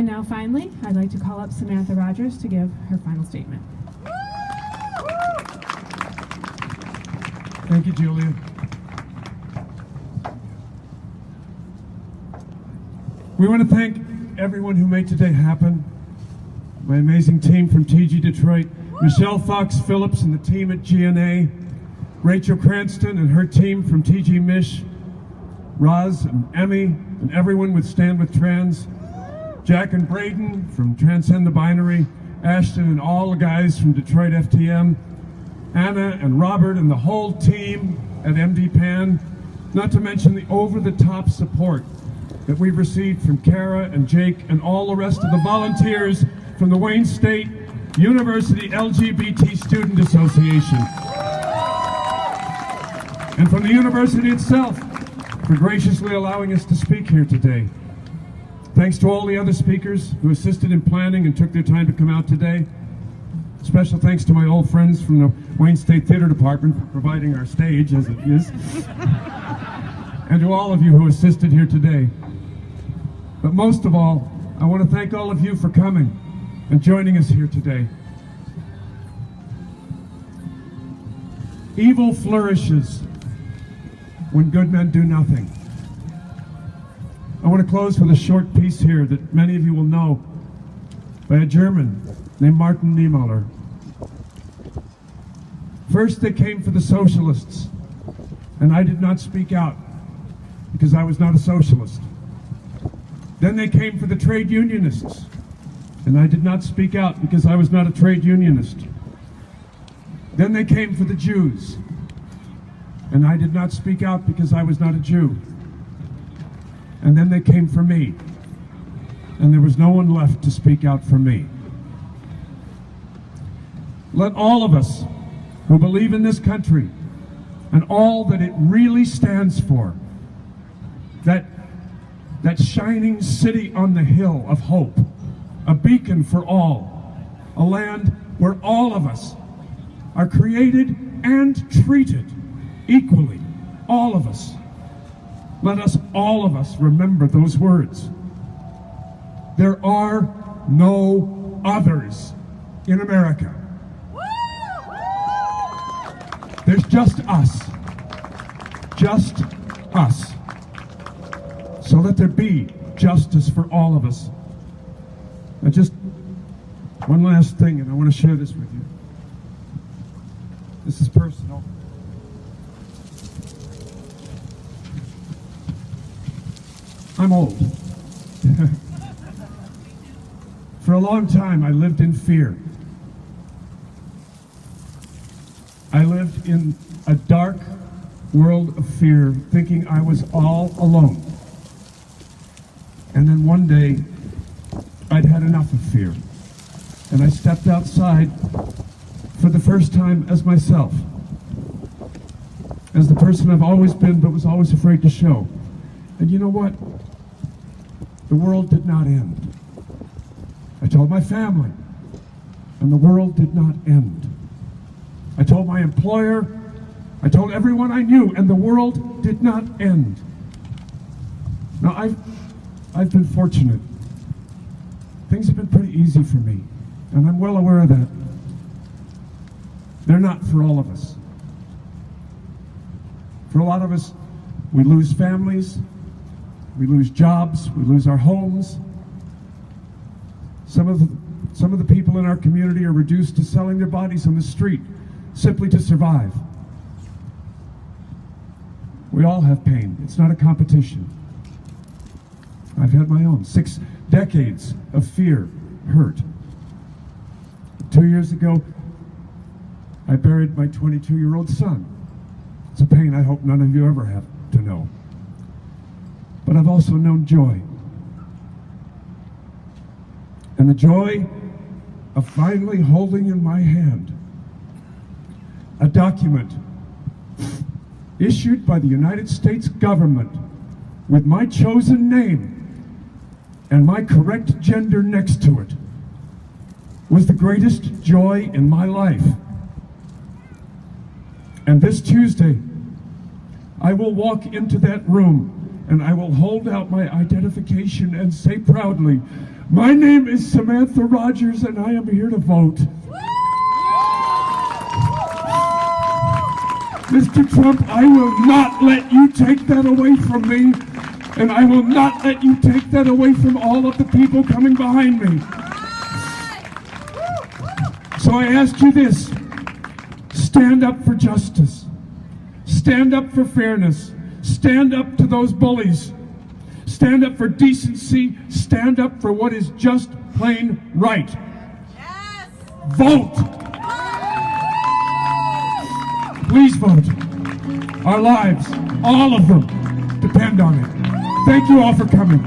And now finally, I'd like to call up Samantha Rogers to give her final statement. Thank you, Julia. We want to thank everyone who made today happen. My amazing team from TG Detroit, Michelle Fox Phillips and the team at GNA, Rachel Cranston and her team from TG Mish, Roz and Emmy and everyone with Stand With Trans, Jack and Braden from Transcend the Binary, Ashton and all the guys from Detroit FTM, Anna and Robert and the whole team at MD Pan, not to mention the over-the-top support that we've received from Kara and Jake and all the rest of the volunteers from the Wayne State University LGBT Student Association. And from the university itself for graciously allowing us to speak here today. Thanks to all the other speakers who assisted in planning and took their time to come out today. Special thanks to my old friends from the Wayne State Theater Department for providing our stage as it is. And to all of you who assisted here today. But most of all, I want to thank all of you for coming and joining us here today. Evil flourishes when good men do nothing. I want to close with a short piece here that many of you will know by a German named Martin Niemöller. First they came for the socialists, and I did not speak out because I was not a socialist. Then they came for the trade unionists, and I did not speak out because I was not a trade unionist. Then they came for the Jews, and I did not speak out because I was not a Jew. And then they came for me, and there was no one left to speak out for me. Let all of us who believe in this country and all that it really stands for, that shining city on the hill of hope, a beacon for all, a land where all of us are created and treated equally, all of us. Let us, all of us, remember those words. There are no others in America. There's just us. Just us. So let there be justice for all of us. And just one last thing, and I want to share this with you. This is personal. I'm old. For a long time, I lived in fear. I lived in a dark world of fear, thinking I was all alone. And then one day, I'd had enough of fear. And I stepped outside for the first time as myself. As the person I've always been, but was always afraid to show. And you know what? The world did not end. I told my family, and the world did not end. I told my employer, I told everyone I knew, and the world did not end. Now, I've been fortunate. Things have been pretty easy for me, and I'm well aware of that. They're not for all of us. For a lot of us, we lose families, we lose jobs, we lose our homes. Some of the people in our community are reduced to selling their bodies on the street simply to survive. We all have pain. It's not a competition. I've had my own 6 decades of fear, hurt. 2 years ago, I buried my 22-year-old son. It's a pain I hope none of you ever have to know. But I've also known joy. And the joy of finally holding in my hand a document issued by the United States government with my chosen name and my correct gender next to it was the greatest joy in my life. And this Tuesday, I will walk into that room and I will hold out my identification and say proudly, My name is Samantha Rogers, and I am here to vote. Mr. Trump, I will not let you take that away from me, and I will not let you take that away from all of the people coming behind me. So I ask you this: stand up for justice. Stand up for fairness. Stand up to those bullies. Stand up for decency. Stand up for what is just plain right. Yes. Vote. Please vote. Our lives, all of them, depend on it. Thank you all for coming.